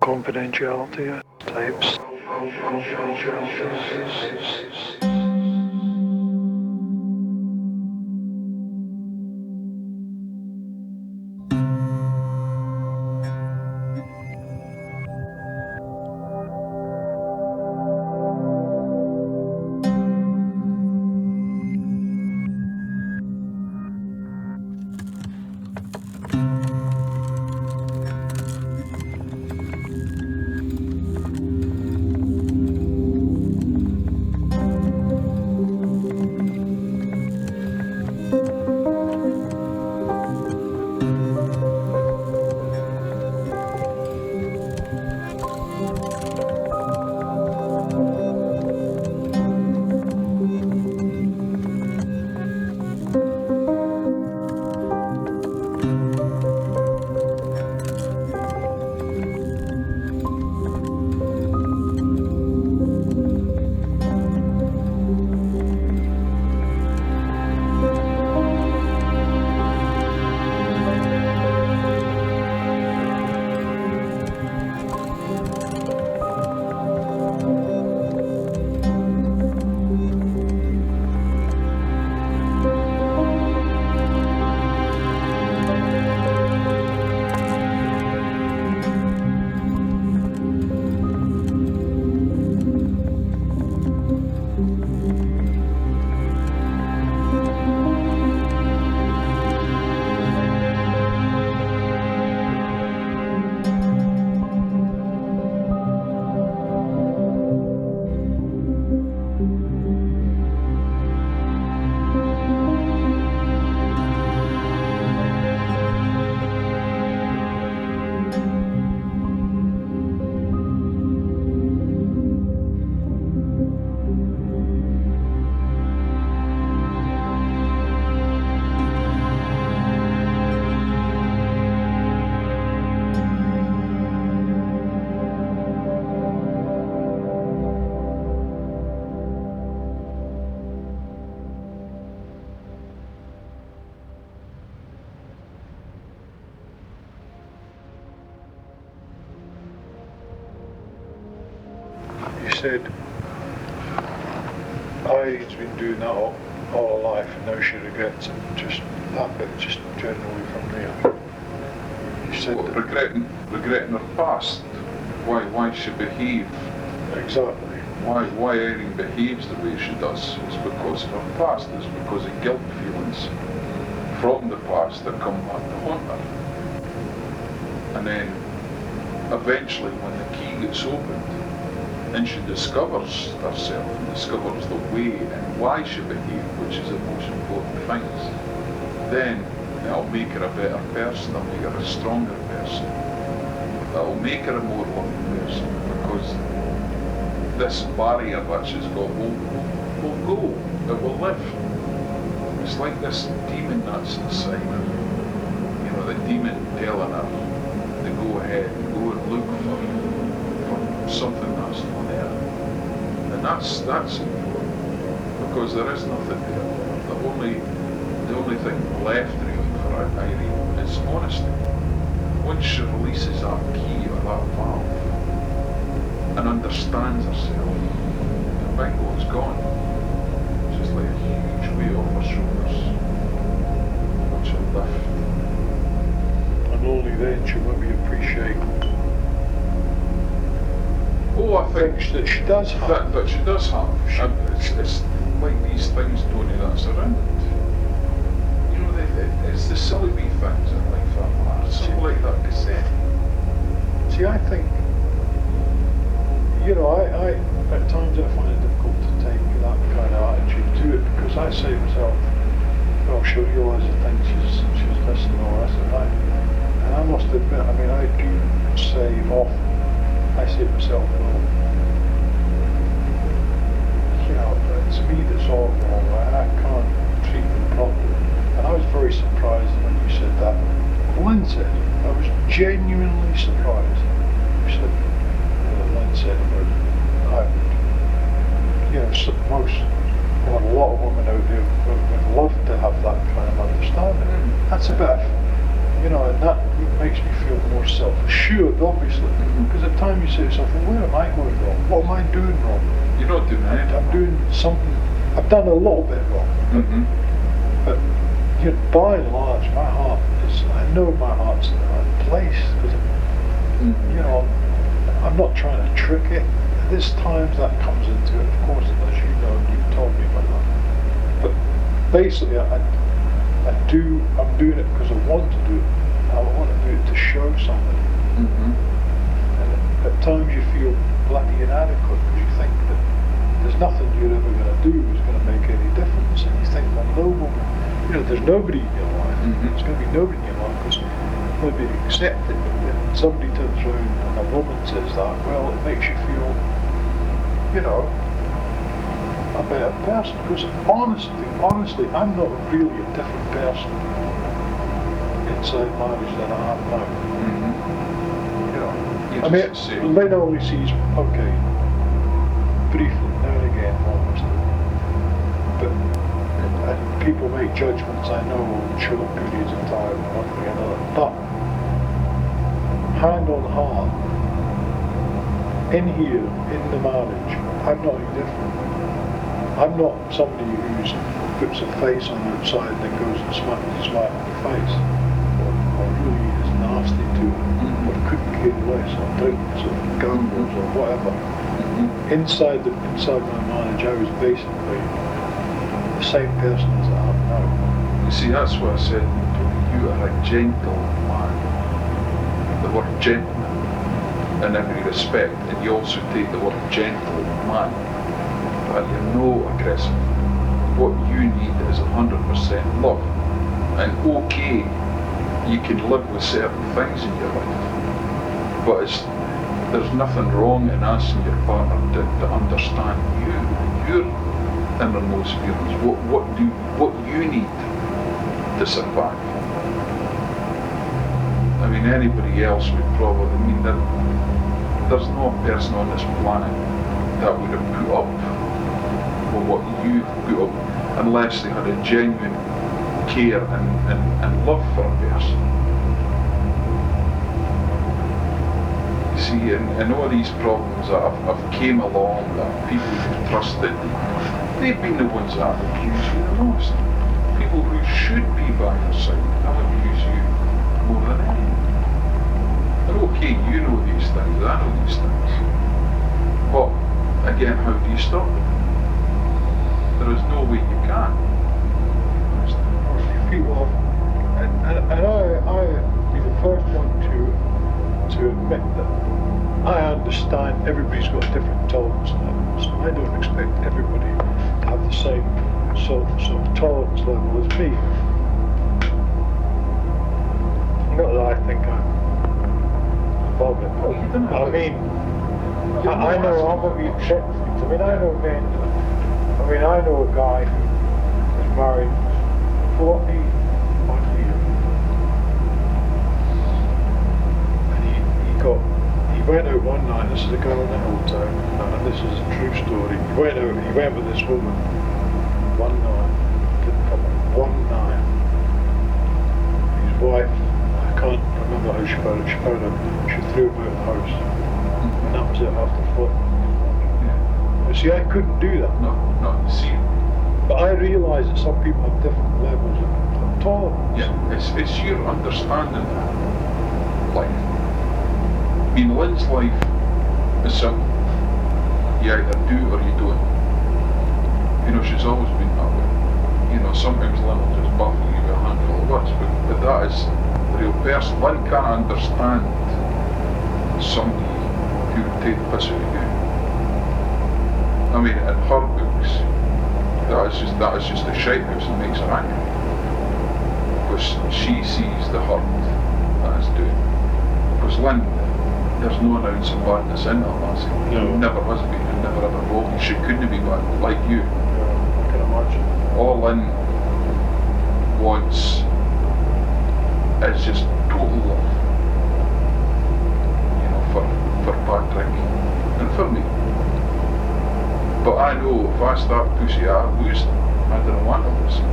Confidentiality tapes. You said I'd been doing that all her life and now she regrets it, just that bit, just generally from there. You said well, regretting her past, why she behaved. Exactly. Why Irene behaves the way she does is because of her past, it's because of guilt feelings from the past that come back to haunt her. And then eventually when the key gets opened, and she discovers herself and discovers the way and why she behaved, which is the most important things, then it'll make her a better person, it'll make her a stronger person, it'll make her a more loving person, because this barrier that she's got will go, it will live. It's like this demon that's inside her, you know, the demon telling her to go ahead and go and look for something that's not there. And that's important, because there is nothing there. The only thing left really for Irene is honesty. Once she releases that key or that valve and understands herself, the bingo is gone. It's just like a huge weight off her shoulders, which will lift. And only then she'll maybe appreciate I think that she does have. That she does have. It's like these things, Tony, that's around. You know, it's the silly wee things in life that matter. Something like that cassette. See, I think, you know, I at times I find it difficult to take that kind of attitude to it, because I say to myself, well, she'll realise the things she's listening or this and that. And I must admit, I mean, I do say often, I say to myself, well, you know, it's me that's all wrong, I can't treat them properly. And I was very surprised when you said that. Lynn said, I was genuinely surprised. You said, Lynn said about, I would, you know, most, or a lot of women out there would love to have that kind of understanding. That's a bit, you know, and that makes me feel more self-assured. matured, obviously. Because at times you say to yourself, well, where am I going wrong? What am I doing wrong? You're not doing anything. I'm doing something, I've done a little bit wrong. But by and large, my heart is, I know my heart's in the right place. Because, I'm not trying to trick it. There's times that comes into it, of course, as you know, you've told me about that. But basically, I'm doing it because I want to do it. I want to do it to show somebody. And at times you feel bloody inadequate because you think that there's nothing you're ever going to do that's going to make any difference. And you think, well, there's nobody in your life. There's going to be nobody in your life because nobody accepted. But when somebody turns around and a woman says that, well, it makes you feel, a better person. Because honestly, I'm not really a different person inside marriage than I am now. I mean, Lynn only sees, okay, briefly, now and again, obviously. But people make judgments, I know, on short periods of time, one way or another. But, hand on heart, in here, in the marriage, I'm not any different. I'm not somebody who puts a face on the outside and then goes and smacks in the face. Or really is nasty to it. Or couldn't care less, or drinks, or gambles, or whatever. Inside my marriage, I was basically the same person as I am now. You see, that's what I said. You are a gentle man. The word gentleman in every respect, and you also take the word gentleman, but you're no aggressive. What you need is 100% love. And okay, you can live with certain things in your life, but there's nothing wrong in asking your partner to understand your innermost feelings, what you need to survive. I mean, anybody else would probably, there's no person on this planet that would have put up with what you've put up unless they had a genuine care and love for a person. You see, and all these problems that have came along, that people you've trusted, they've been the ones that have abused you the most. People who should be by your side have abused you more than anyone. And okay, you know these things, I know these things. But again, how do you stop them? There is no way you can. People, and I'll be the first one to admit that I understand everybody's got different tolerance levels. I don't expect everybody to have the same sort of tolerance level as me. Not that I think I'm above it, but I mean, I know I'm going to be accepted. I mean, I know men. I know a guy who was married 41 years. And he went out one night, this is a girl in the hotel, and this is a true story. He went with this woman one night, didn't come out, one night. His wife, I can't remember how she found it, she threw him out of the house. And that was it after 40. You see, I couldn't do that. No, you see. But I realise that some people have different levels of tolerance. Yeah, it's your understanding of life. I mean, Lynn's life is simple. You either do or you don't. She's always been that way. Sometimes Lynn will just buffle you with a handful of words, but that is the real person. Lynn can't understand somebody who would take the piss out of you. I mean, in her books, that is just the shite house that makes her angry. Because she sees the hurt that it's doing. Because Lynn, there's no ounce of badness in her, lassie. No. Never has been, and never ever will be. She couldn't be bad, like you. I can imagine. All Lynn wants is just total love. For Patrick and for me. But I know if I start pushing, I lose them. I don't want to lose them.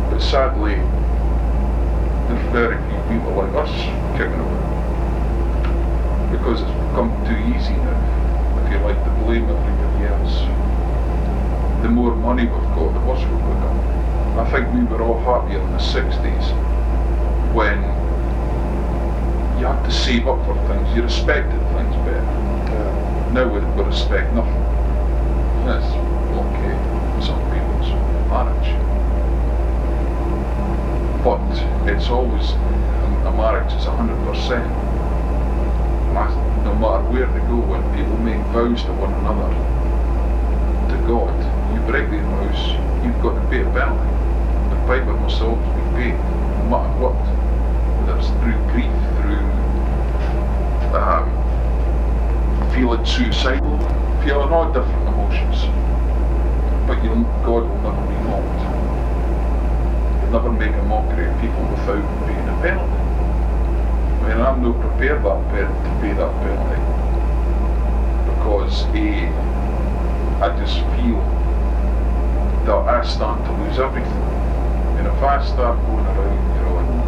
But sadly, there's very few people like us kicking about. because it's become too easy now, if you like, to blame everybody else. The more money we've got, the worse we've become. I think we were all happier in the 60s when you had to save up for things, you respected things better. Yeah. Now we respect nothing. That's okay in some people's marriage. But it's always, a marriage is 100%. No matter where they go, when people make vows to one another, to God, you break their vows, you've got to pay a penalty. The piper must always be paid, no matter what. Whether it's through grief, through feeling suicidal, feeling all different emotions. But God will never be mocked. He'll never make a mockery of people without paying a penalty. I mean, I'm not prepared to pay that penalty, because I just feel that I stand to lose everything. And if I start going around,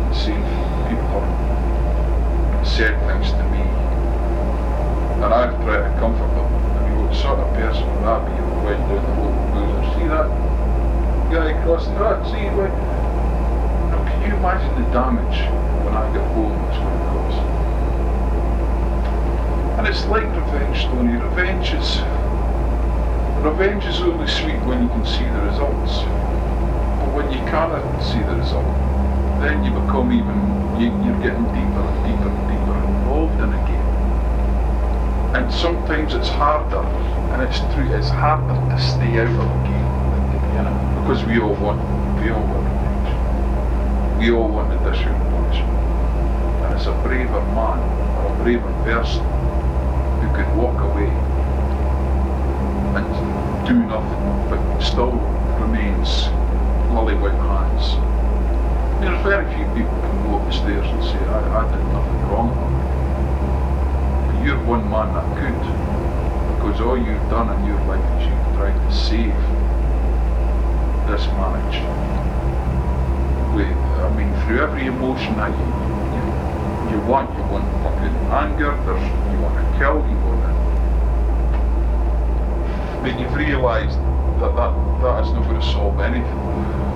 and seeing people have said things to me, and I've tried to comfort them, what sort of person would I be if I went down the local boozer? See that guy crossing the road? See, can you imagine the damage when I get home it's going to cause? And it's like revenge, Tony. Revenge is only sweet when you can see the results. But when you cannot see the result, then you become you're getting deeper and deeper and deeper involved in a game. And sometimes it's harder, and it's true, it's harder to stay out of a game than to be in it. Because we all want revenge. We all want to dish out punishment. And it's a braver man, or a braver person, who could walk away and do nothing, but still remains lily-white hands. There's very few people who can go up the stairs and say, I did nothing wrong. But you're one man that could, because all you've done in your life is you've tried to save this marriage. Through every emotion that you want fucking anger, you want to kill, but you've realised that is not going to solve anything.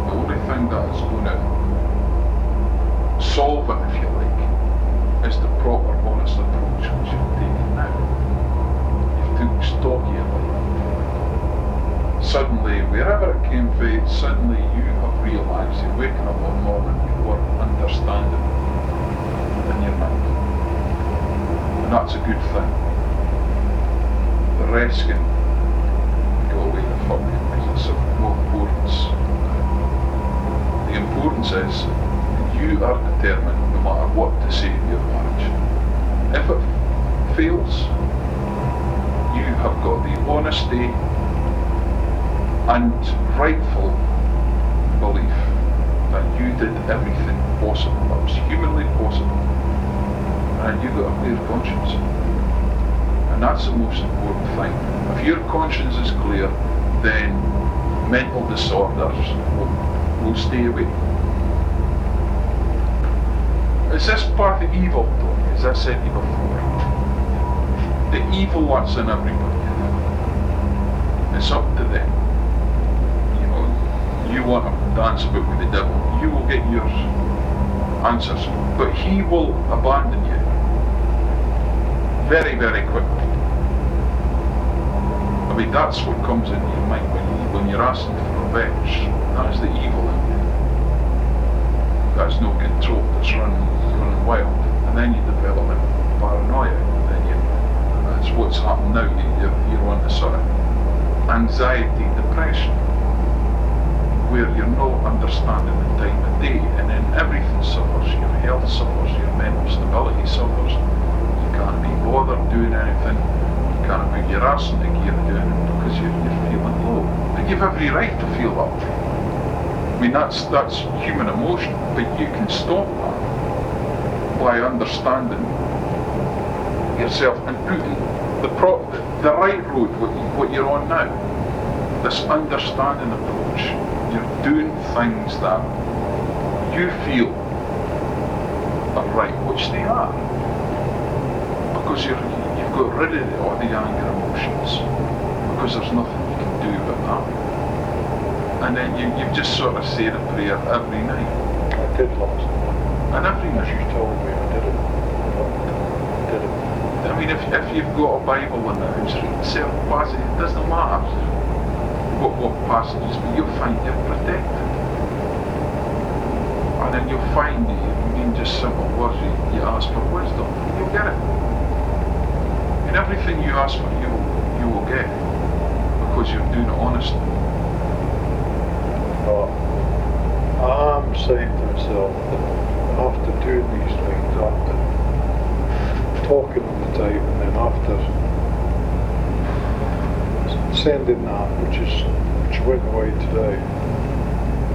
The only thing that is going to solve it, if you like, is the proper honest approach which you've taken now. You've took stock of your life. Suddenly, wherever it came from, suddenly you have realised you're waking up one morning, you are understanding in your mind. And that's a good thing. The rest can go away the fuck, because it's of no importance. The importance is that you are determined, no matter what, to save your marriage. If it fails, you have got the honesty and rightful belief that you did everything possible, that was humanly possible, and you've got a clear conscience. And that's the most important thing. If your conscience is clear, then mental disorders will stay away. Is this part of evil, Tony? As I said to you before, the evil that's in everybody, it's up to them. You want to dance about with the devil, you will get your answers, but he will abandon you very, very quickly. That's what comes into your mind when you're asking for revenge. That is the evil in you. That's no control, that's running wild. And then you develop a paranoia, and that's what's happened now. You're on the sort of anxiety, depression, where you're not understanding the time of day, and then everything suffers. Your health suffers, your mental stability suffers. You can't be bothered doing anything. You can't put your arse in the gear doing it because you're feeling low. And you've every right to feel that way. That's human emotion, but you can stop that by understanding yourself and putting the right road, what you're on now. This understanding approach. You're doing things that you feel are right, which they are. because you've got rid of all the anger emotions, because there's nothing you can do about that. And then you've just sort of said a prayer every night. I did last night. And every As night. you told me, I did it. I did it. I mean, if you've got a Bible in the house, read certain passages. It doesn't matter what passages, but you'll find you're protected. And then you'll find that you mean just simple words, you ask for wisdom, you'll get it. And everything you ask for, you will get, because you're doing it honestly. But I'm saying to myself that after doing these things, after talking on the tape, and then after sending that, which went away today,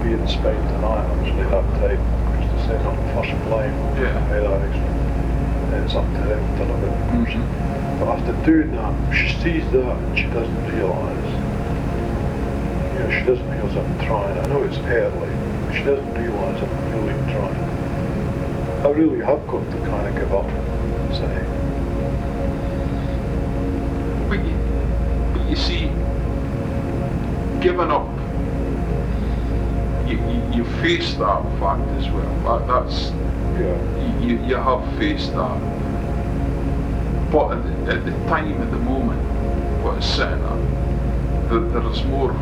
be in Spain tonight, obviously, that tape, because they sent up the first plane, Yeah. and it's up to them to deliver it. Mm-hmm. But after doing that, she sees that and she doesn't realise. She doesn't realise I'm trying. I know it's early, but she doesn't realise I'm really trying. I really have got to kind of give up and say, But you see, giving up, you face that fact as well. That's yeah, you have faced that. But at the time, at the moment, what it's sitting at, there's more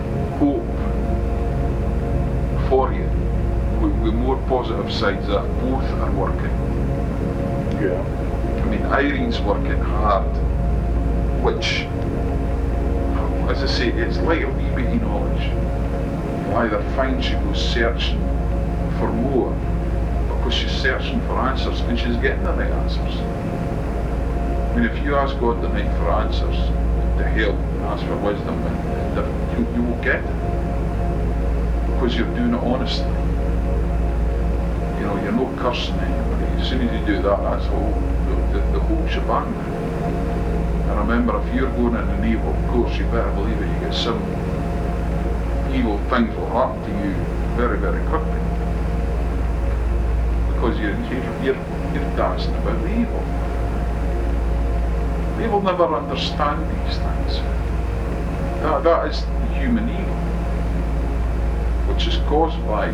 hope for you, with more positive sides that both are working. yeah, I mean, Irene's working hard, which, as I say, it's like a wee bit of knowledge. You either find she goes searching for more, because she's searching for answers, and she's getting the right answers. I mean, if you ask God tonight for answers, to help, and ask for wisdom, and you will get it, because you're doing it honestly. You know, you're not cursing anybody. As soon as you do that, that's the whole shebang. And remember, if you're going in an evil course, you better believe it, you get some evil things will happen to you very, very quickly. Because you're dancing about the evil. They will never understand these things. That is human evil, which is caused by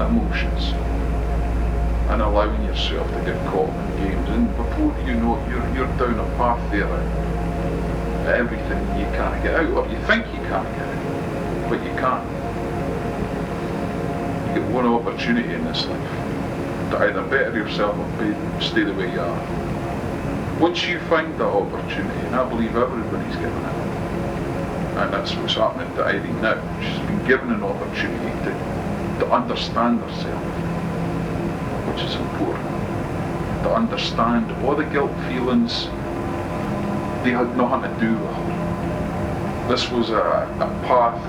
emotions and allowing yourself to get caught in games. And before you know it, you're down a path there of everything you can't get out, or you think you can't get out, but you can't. You get one opportunity in this life to either better yourself or stay the way you are. Once you find that opportunity, and I believe everybody's given it, and that's what's happening to Irene now, she's been given an opportunity to understand herself, which is important. To understand all the guilt feelings, they had nothing to do with her. This was a path,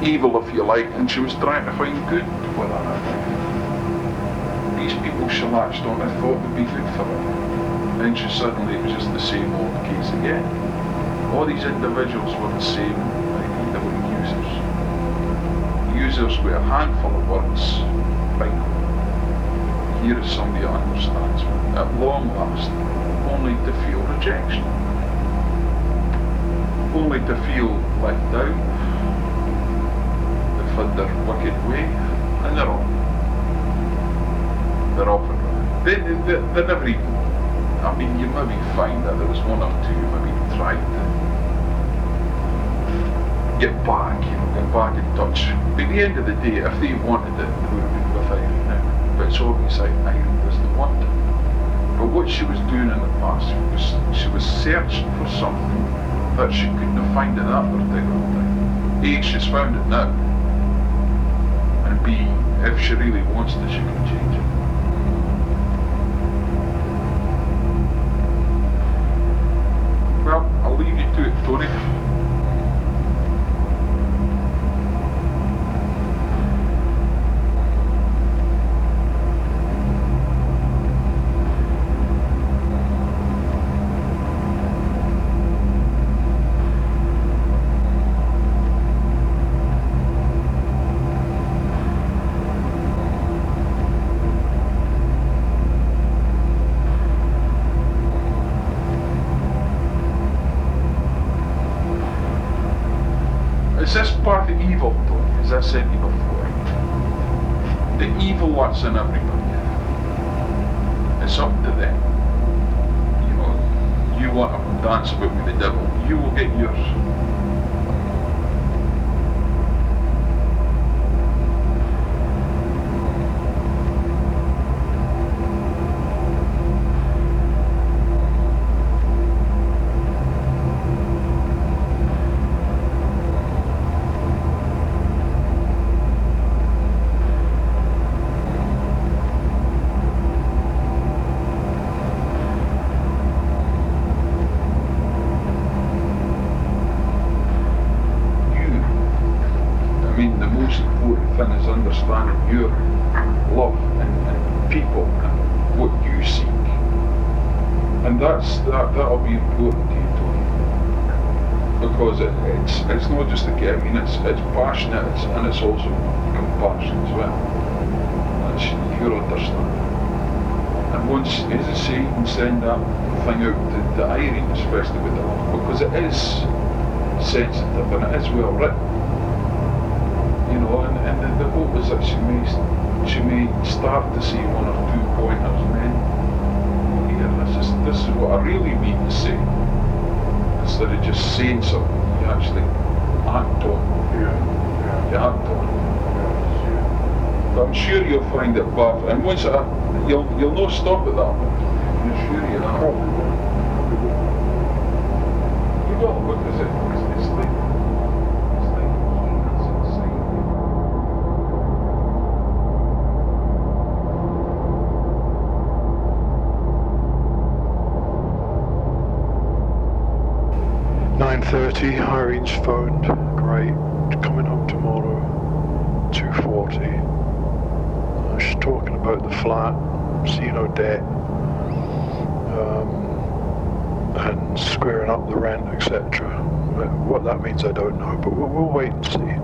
evil if you like, and she was trying to find good with her. These people she latched on, I thought would be good for her. Then she suddenly, it was just the same old case again. All these individuals were the same, they were users. Users with a handful of words. Right. Here is somebody who understands me, at long last, only to feel rejection. Only to feel let down. They've had their wicked way, and they're on. They're often right. They never even, I mean, you maybe find that there was one or two who maybe tried to get back in touch. But at the end of the day, if they wanted it, they would have been with Irene now. But it's obvious Irene doesn't want it. But what she was doing in the past was she was searching for something that she couldn't have found at that particular time. A, she's found it now. And B, if she really wants it, she can change it. Well, I'll leave you to it, Tony. Is this part of evil, Tony? As I said to you before, the evil that's in everybody. It's up to them. You know, you want to dance about with the devil, you will get yours. Understanding your love and people and what you seek, and that'll be important to you, Tony, because it's not just a game. I mean, it's passionate, and it's also compassion as well. That's your understanding. And once, as I say, you can send that thing out to Irene, especially with the love, because it is sensitive and it is well written. You know, and the hope is that she may start to see one or two pointers, and then here, this is what I really mean to say. Instead of just saying something, you actually act on it. You act on it. But I'm sure you'll find it baffling. And once you'll not stop at that point. I'm sure you are. You will, because it's like. 9:30, Irene's phoned. Great. Coming home tomorrow. 2:40. She's talking about the flat, zero debt, and squaring up the rent, etc. What that means I don't know, but we'll wait and see.